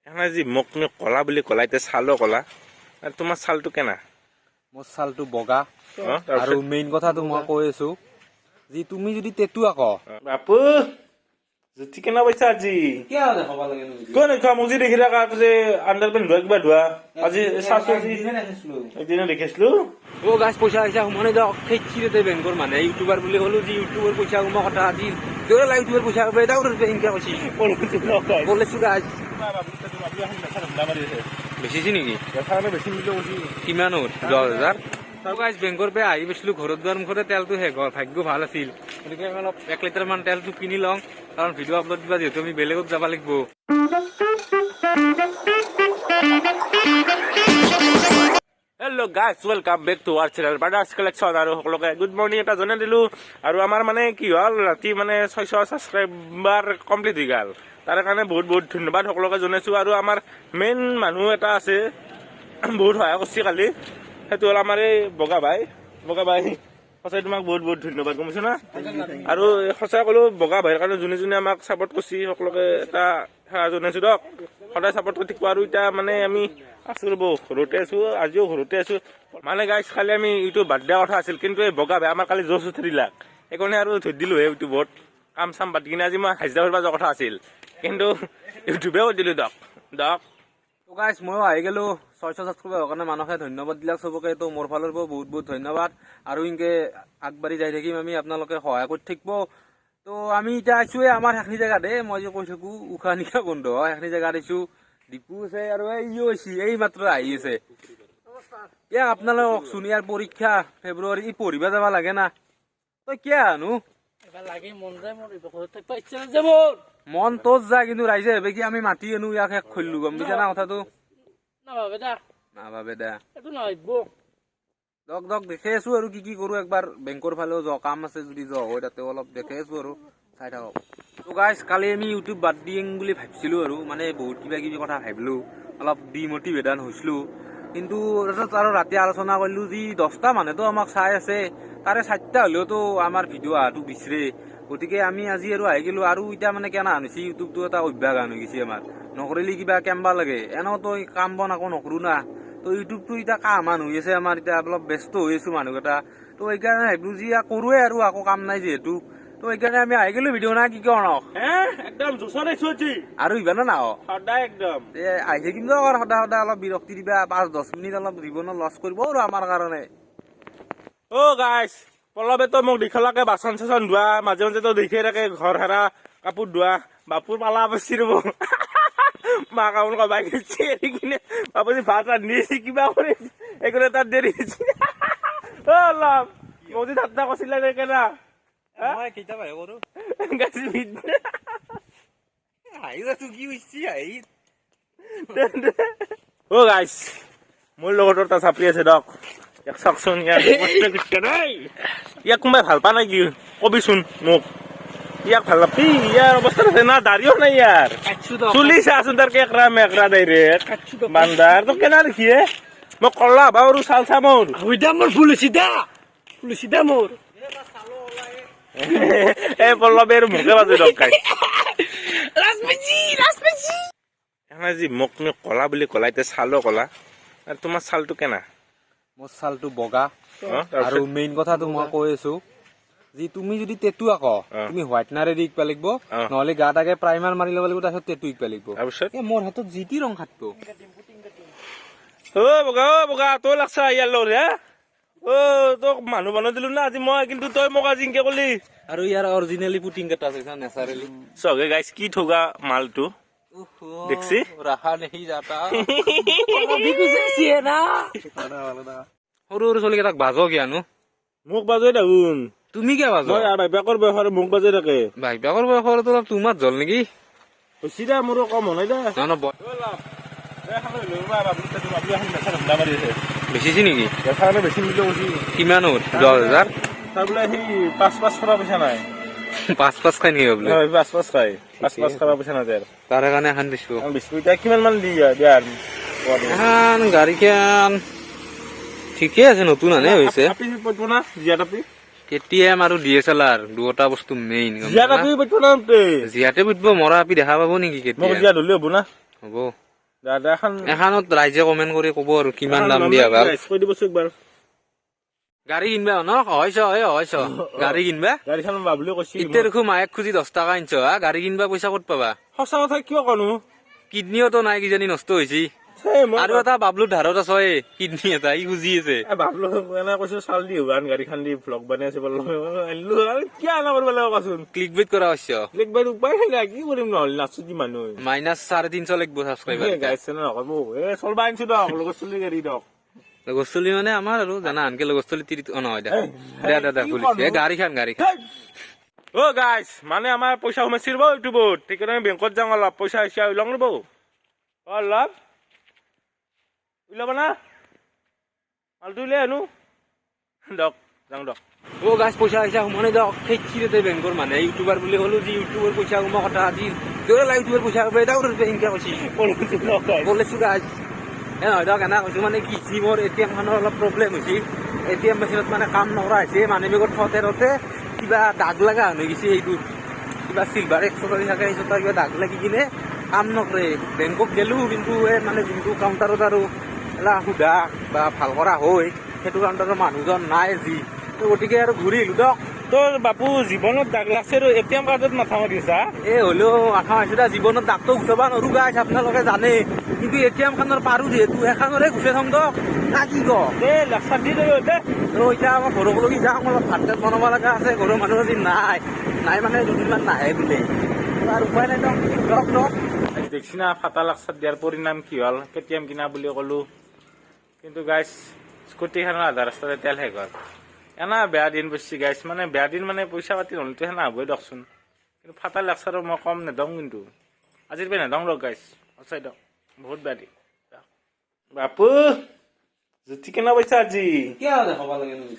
এখানে যে মোক তুমি কলা বুলি কলা এতিয়া ছালো কলা তোমাৰ ছালটো কেনা মোৰ ছালটো বগা আৰু মেইন কথাটো মই কৈ আছো যে তুমি যদি তেতু আকৌ বাপু জুতি কেনা পাইছা আজি কিয় দেখাব লাগে কোন খোৱা মোক যে দেখি থাকা যে আণ্ডাৰপেণ্ট ধোৱা কিবা ধোৱা আজি চাইছো এদিনে দেখিছিলো ও গাছ পইচা আহিছে মানে যাওক খেচিতে বেংকৰ মানে ইউটিউবাৰ বুলি ক'লো যে ইউটিউবৰ পইচা কমা কথা আজি তোৰে লাইভ ইউটিউবৰ পইচা কমা এটা উঠে ইনকা কৈছি বলেছো গাছ বেছিছি নেকি কিমান 10,000 গাইজ বেংকৰ পৰা আহি পাইছিলো ঘৰত যোৱাৰ মুখতে তেলটো শেষ হ'ল ভাগ্য ভাল আছিল গতিকে আমি অলপ 1 লিটাৰ মান তেলটো কিনি লওঁ কাৰণ ভিডিঅ' আপলোড দিবা যিহেতু আমি বেলেগত যাব লাগিব hello' guys welcome back to our channel Brothers Collection আৰু সকলোকে গুড মৰ্ণিং এটা জনাই দিলো আৰু আমাৰ মানে কি হ'ল ৰাতি মানে 600 ছাবস্ক্ৰাইবাৰ কমপ্লিট হৈ গ'ল তাৰ কাৰণে বহুত বহুত ধন্যবাদ সকলোকে জনাইছো আৰু আমাৰ মেইন মানুহ এটা আছে বহুত সহায় কৰিছে কালি সেইটো হ'ল আমাৰ এই বগা ভাই সঁচাই তোমাক বহুত বহুত ধন্যবাদ গম পাইছো না আৰু সঁচাই ক'লো বগা ভাইৰ কাৰণে যোনে যোনে আমাক ছাপৰ্ট কৰিছে সকলোকে এটা সেৱা জনাইছো দিয়ক সদায় ছাপৰ্ট কৰি থাকিব আৰু এতিয়া মানে আমি আছো ৰ'ব ঘৰতে আছো আজিও ঘৰতে আছো মানে গাইজ কালি আমি ইউটিউব বাদ দিয়া কথা আছিল কিন্তু এই বগা ভাই আমাৰ কালি জোচ উঠি দিলাক সেইকাৰণে আৰু ধৰি দিলো হে ইউটিউবত কাম চাম বাদ কিনে আজি মই হাজিৰা কৰিব যোৱা কথা আছিল কিন্তু ইউটিউবে কৰি দিলো দিয়ক তো গাইজ ময়ো আহি গেলো 600 ছাবস্ক্ৰাইবাৰৰ কাৰণে মানুহে ধন্যবাদ দিলাক চবকে তো মোৰ ফালৰ পৰা বহুত বহুত ধন্যবাদ আৰু ইনকে আগবাঢ়ি যাই থাকিম আমি আপোনালোকে সহায় কৰি থাকিব তো আমি এতিয়া আছোৱে আমাৰ সেইখিনি জেগাতে মই যে কৈ থাকো উশাহ নিশাহ বন্ধ হয় সেইখিনি জেগাত আছো দীপু আছে আৰু এই মাত্ৰ আহি আছে ইয়াক আপোনালোকে কওকচোন ইয়াৰ পৰীক্ষা ফেব্ৰুৱাৰী পঢ়িব যাব লাগে না তই কিয় আনো মন তোৰ যায় কিন্তু ৰাইজে ভাবে কি আমি মাতি আনো ইয়াক শেষ কৰিলো গম পাইছা না কথাটো নাভাবে দা দক দেখে আছো আৰু কি কৰো একবাৰ বেংকৰ ফালেও যাওঁ কাম আছে যদি যাওঁ হয় তাতে অলপ দেখে আছো আৰু চাই থাকক তো গাইজ কালি আমি ইউটিউব বাদ দিম বুলি ভাবিছিলো আৰু মানে বহুত কিবা কিবি কথা ভাবিলো অলপ ডিমটিভেটান হৈছিলো কিন্তু আৰু ৰাতি আলোচনা কৰিলো যি 10টা মানুহেতো আমাক চাই আছে তাৰে 4টা হলেওতো আমাৰ ভিডিঅ' অহাটো বিচাৰে গতিকে আমি আজি আৰু আহি গেলো আৰু এতিয়া মানে কেনা আনিছে ইউটিউবটো এটা অভ্যাস হৈ গৈছে আমাৰ নকৰিলে কিবা কেম্বা লাগে এনেও তো কাম বন আকৌ নকৰো না তো ইউটিউবটো এতিয়া কাম হৈ আছে আমাৰ এতিয়া অলপ ব্যস্ত হৈ আছো মানুহকেইটা তো সেইকাৰণে ভাবিলো যি কৰোৱে আৰু আকৌ কাম নাই যিহেতু তো সেইকাৰণে আমি আহি গেলো ভিডিঅ' নাই কি কওঁ একদম জোচত আহিছো আজি আৰু ইভানে না সদায় একদম আহি থাকিম সদায় সদায় অলপ বিৰক্তি দিবা 5-10 মিনিট অলপ জীৱনত লছ কৰিব আৰু আমাৰ কাৰণে অ গাইজ পল্লৱে তো মোক দেখালাকে বাচন চাচন ধোৱা মাজে মাজে তো দেখে থাকে ঘৰ হেৰা কাপোৰ ধোৱা বাপুৰ পালা পাচি ৰব মা কামোৰ কবাই গৈছে এৰি কিনে বাপুজি ভাত ৰান্ধিছে কিবা কৰি একোৰে তাত দেৰি অ অলপ মোক যে ঠাট্টা কৈছিলা কেনা মই কেইটা কৰো অ গাইজ মোৰ লগত এটা চাপৰি আছে দক ইয়াক চাওকচোন ইয়াক কোনোবাই ভাল পা নাই কি কবিচোন মোক ইয়াক ভাল নাপি ইয়াৰ অৱস্থা আছে না দাড়িও নাই ইয়াৰ চুলি চাচোন তাৰ কেকৰা মেকৰা ডাইৰেক্ট বান্দাৰ তো কেনা দেখিয়ে মই কলা বাৰু চাল চা মোৰ ভুল হৈছে দা মোৰ এই পল্লৱে আৰু মোকে বাজে দক গাইজ এখানে যে মোক তুমি কলা বুলি কলা এতিয়া ছালো কলা আৰু তোমাৰ ছালটো কেনা মোৰ ছালটো বগা আৰু মেইন কথাটো মই কৈ আছো যে তুমি যদি তেতু আকৌ তুমি হোৱাইটনাৰে দি শিকবা লাগিব নহলে গাত আগে প্ৰাইমাৰ মাৰি ল'ব লাগিব তাৰপিছত তেতু শিকবা লাগিব মোৰ হাতত যি টি ৰং খাটটো অ বগা তই লাগছা ইয়াৰ লগত হে অ তোক মানুহ বনাই দিলো না আজি মই কিন্তু তই মোক আজি ইনকে কলি আৰু ইয়াৰ অৰিজিনেলি পুটিং কাটা আছে নেচাৰেলি চগে গাইছ কি ঠগা মালটো দেখছি ৰাখা নেহি যাতা সৰু চলি কেইটাক বাজ কিয়ানো মোক বাজে দেখোন তুমি কিয় বাজ ভাইবাকৰ বয়সৰ মোক বাজে থাকে ভাইবাকৰ বয়সৰ তোমাৰ জল নেকি হৈছে দে মোৰো কম হোৱা নাই দে বেছিছি নেকি বেছি মূল্য কৈছি কিমান 10,000 তাৰ বোলে সেই 5 খাব পইচা নাই 5 খাই নেকি বোলে 5 খাই 5 খাব পইচা নাই তাৰে কাৰণে এখন দিছো এতিয়া কিমান মান দিয়াৰ এখন গাড়ীখন ঠিকে আছে নতুন আনে হৈছে KTM আৰু DSLR দুটা বস্তু মেইন জিয়াতে বুটব মৰা আপি দেখা পাব নেকি হ'ব দাদা এখন এখানত ৰাইজে কমেন্ট কৰি ক'ব আৰু কিমান দাম দিয়া ভাল কৈ দিবচোন একবাৰ গাড়ী কিনবা ন হয়ছ গাড়ী কিনবা গাড়ীখন বাবুলে কৈছি এতিয়া দেখো মায়েক খুজি 10 টকা আনছ গাড়ী কিনবা পইচা ক'ত পাবা সঁচা কথা কিয় কনো কিডনীওতো নাই কিজানি নষ্ট হৈছে আৰু এটা বাবলুৰ ধাৰত আছ কিডনী এটা ই খুজি আছে বাবলু এনে কৈছো চাল দি হুবান গাড়ীখন দি ভ্লগ বনাই আছে আনিলো আৰু কি আনা কৰিব লাগিব কচোন ক্লিক বেট কৰা হৈছে একবাৰ উপায় নাই কি কৰিম নহ'লে নাচো কি মানুহ -350 লাগিব সাবস্ক্রাইবার গাইছে না নকব চলবা আনিছো দক লগত চলি গাড়ী দক লগস্থলী মানে আমাৰ আৰু জানা আনকে লগস্থলী তিৰিত নহয় দে দে পুলিচ গাড়ী খান অ গাইছ মানে আমাৰ পইচা সোমাইছে ৰব ইউটিউবত ঠিকনে আমি বেংকত যাওঁ অলপ পইচা আহিছে ওলাং ৰব অলপ ওলাব না মালটো উলিয়াই আনো দক যাওঁ দক ও গাছ পইচা আহিছে সোমানে দক খেচিতে বেংকৰ মানে ইউটিউবাৰ বুলি ক'লো যে ইউটিউবৰ পইচা সোমা কথা আজি দৌৰা লাই ইউটিউবৰ পইচা এটা উঠে ইনকা কৈছি বলেছো গাছ নহয় দক এনা কৈছো মানে কি মোৰ এটিএম খনৰ অলপ প্ৰব্লেম হৈছে এটিএম মেচিনত মানে কাম নকৰা হৈছে মানে বেগত থতে কিবা দাগ লগা হৈ গৈছে এইটো কিবা চিলভাৰ 100 থাকে এই কিবা দাগ লাগি কিনে কাম নকৰে বেংকক গেলো কিন্তু মানে যোনটো কাউণ্টাৰত আৰু এলা সুধা বা ভাল কৰা হয় সেইটো কাউণ্টাৰৰ মানুহজন নাই যি গতিকে আৰু ঘূৰি আহিলো দক তোৰ বাপু জীৱনত দাগ লাগছে আৰু এটিএম কাৰ্ডত মাথা মাৰিছা হ'লেও মাথা মাৰিছো দা জীৱনত দাগটো গুচাবা নোৱাৰো গাইছ আপোনালোকে জানে কিন্তু এটিএম খানৰ পাৰো যিহেতু এখানৰে গুচাই থম দক না কি ক লাগছা দি দেবে এতিয়া আমাৰ ঘৰক লগি যাওঁ অলপ ভাত চাত বনাব লগা আছে ঘৰৰ মানুহ আজি নাই মানে দুদিনমান নাহে বোলে আৰু উপায় নাই দক দেখছি না ফাটা লাগছা দিয়াৰ পৰিণাম কি হ'ল কেটিএম কিনা বুলি ক'লো কিন্তু গাইছ স্কুটিখনৰ আধা ৰাস্তাতে তেল শেষ হ'ল এনা বেয়া দিন বসছি গাইছ মানে বেয়া দিন মানে পইচা পাতি নহ'লেতো সেনা হ'বই দকচোন কিন্তু ফাটা লাগছা আৰু মই কম নেদং কিন্তু আজিৰ পৰা নেদং ৰক গাইছ সঁচাই দক বহুত বেয়া দিন বাপু জুতি কেনা পইচা আজি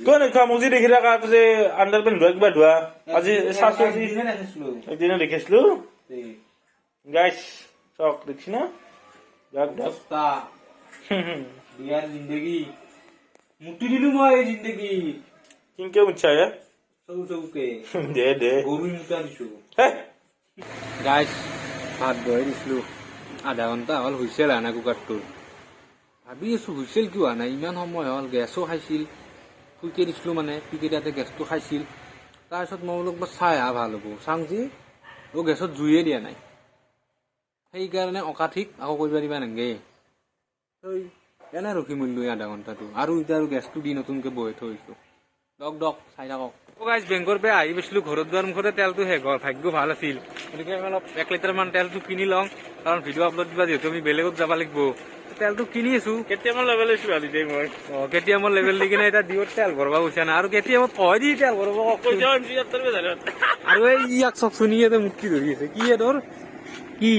কোন খোৱা মোক যি দেখি থাকা যে আণ্ডাৰ পেণ্ট ধোৱা কিবা ধোৱা আজি চাইছো একদিনে দেখিছিলো গাইছ চক দেখছি না বিয়াৰ জিন্দগী মুটি দিলো মই এই জিন্দগী কিনকে মুচ্ছা চৌকে দে গরু মুটা দিছো হে গাইছ ভাত বহাই দিছিলো আধা ঘণ্টা হ'ল হুইছেল আনা কুকাৰটোৰ ভাবি আছো হুইছেল কিয় আনা ইমান সময় হ'ল গেছো খাইছিল ফুইকে দিছিলো মানে ফুইকে দিয়াতে গেছটো খাইছিল তাৰপিছত মই বোলো চাই আহা ভাল হ'ব চাওঁ যি গেছত জুইয়ে দিয়া নাই সেইকাৰণে অকাঠিক আকৌ কৰিব পাৰিবা নেকি এনে ৰখি মূল্য আধা ঘণ্টাটো আৰু এতিয়া আৰু গেছটো দি নতুনকে বহাই থৈছো দক চাই থাকক গাইছ বেংকৰ পৰা আহি পাইছিলো ঘৰত যোৱাৰ মুখতে তেলটো শেষ হ'ল ভাগ্য ভাল আছিল গতিকে আমি অলপ 1 লিটাৰমান তেলটো কিনি লওঁ কাৰণ ভিডিঅ' আপলোড দিবা যিহেতু আমি বেলেগত যাব লাগিব তেলটো কিনি আছো কেতিয়ামান লেভেল লৈছো আজি দেই মই কেতিয়ামান লেভেল দি কিনে এতিয়া দিঅত তেল ভৰাব পইচা নাই আৰু কেতিয়ামান কয় দি তেল ভৰাব আৰু এই ইয়াক চকচোন ইয়াতে মোক কি ধৰি আছে কি তোৰ কি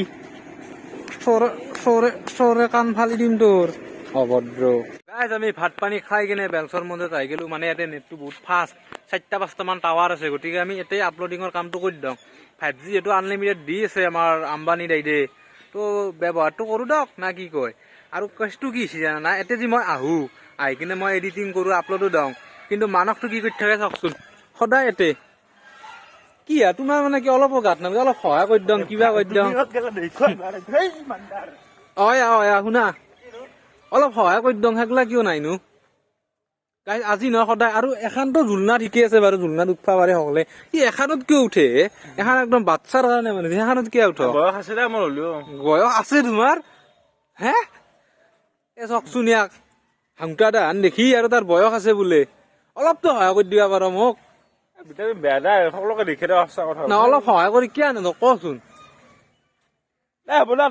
চৰে কাণ ফালি দিম তোৰ অভদ্ৰ গাইছ আমি ভাত পানী খাই কিনে বেলচৰ মন্দিৰত আহি গেলো মানে ইয়াতে নেটটো বহুত ফাষ্ট 4টা-5টা মান টাৱাৰ আছে গতিকে আমি ইয়াতে আপলোডিঙৰ কামটো কৰি দিওঁ 5G এইটো আনলিমিটেড দি আছে আমাৰ আম্বানী দাইদে তো ব্যৱহাৰটো কৰোঁ দক না কি কয় আৰু কেছটো কি হৈছে জানা ইয়াতে যি মই আহি কিনে মই এডিটিং কৰোঁ আপলোডো দিওঁ কিন্তু মানসটো কি কৰি থাকে চাওকচোন সদায় ইয়াতে কি তোমাৰ মানে কি অলপো গাত নালাগে অলপ সহায় কৰি দিওঁ কিবা কৰি দিওঁ শুনা অলপ সহায় কৰি দিওঁ সেইগিলা কিয় নাইনো গাইছ আজি নহয় সদায় আৰু এখানতো ঝুলনা ঠিকে আছে বাৰু ঝুলনাত উঠবা পাৰে সকলে ই এখানত কিয় উঠে এখন একদম বাচ্চাৰ কাৰণে মানে সেইখনত কিয় উঠ বয়স আছে দে মোৰ হলেও বয়স আছে তোমাৰ হে চকচোন ইয়াক হাংটা দাহান দেখি আৰু তাৰ বয়স আছে বোলে অলপতো সহায় কৰি দিবা পাৰ মোক বেয়া দে সকলোকে দেখি দে সঁচা কথা না অলপ সহায় কৰি কিয় আনো কচোন বোলা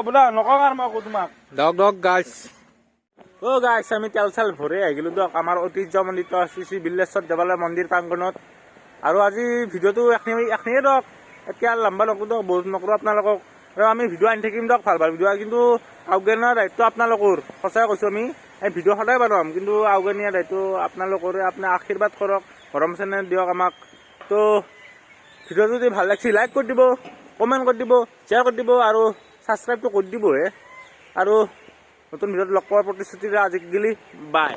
বোলা নকওঁ আৰু মই তোমাক দক গাইছ গাইছ আমি তেল চেল ভৰি আহি গলো দিয়ক আমাৰ ঐতিহ্যমণ্ডিত শ্ৰী বিল্লেশ্বৰ দেৱালয় মন্দিৰ প্ৰাংগণত আৰু আজি ভিডিঅ'টো এখনিয়ে দিয়ক এতিয়া লম্বা নকৰোঁ দিয়ক বহুত নকৰোঁ আপোনালোকক আৰু আমি ভিডিঅ' আনি থাকিম দিয়ক ভাল ভিডিঅ' কিন্তু আউগেনিয়াৰ দায়িত্ব আপোনালোকৰ সঁচাই কৈছোঁ আমি এই ভিডিঅ' সদায় বনাম কিন্তু আউগেনিয়াৰ দায়িত্ব আপোনালোকৰে আপুনি আশীৰ্বাদ কৰক গৰম চেনেল দিয়ক আমাক তো ভিডিঅ'টো যদি ভাল লাগিছে লাইক কৰি দিব কমেণ্ট কৰি দিব শ্বেয়াৰ কৰি দিব আৰু ছাবস্ক্ৰাইবটো কৰি দিবহে আৰু নতুন ভিডিঅ'ত লগ পোৱাৰ প্ৰতিশ্ৰুতিৰে আজি গেলি বাই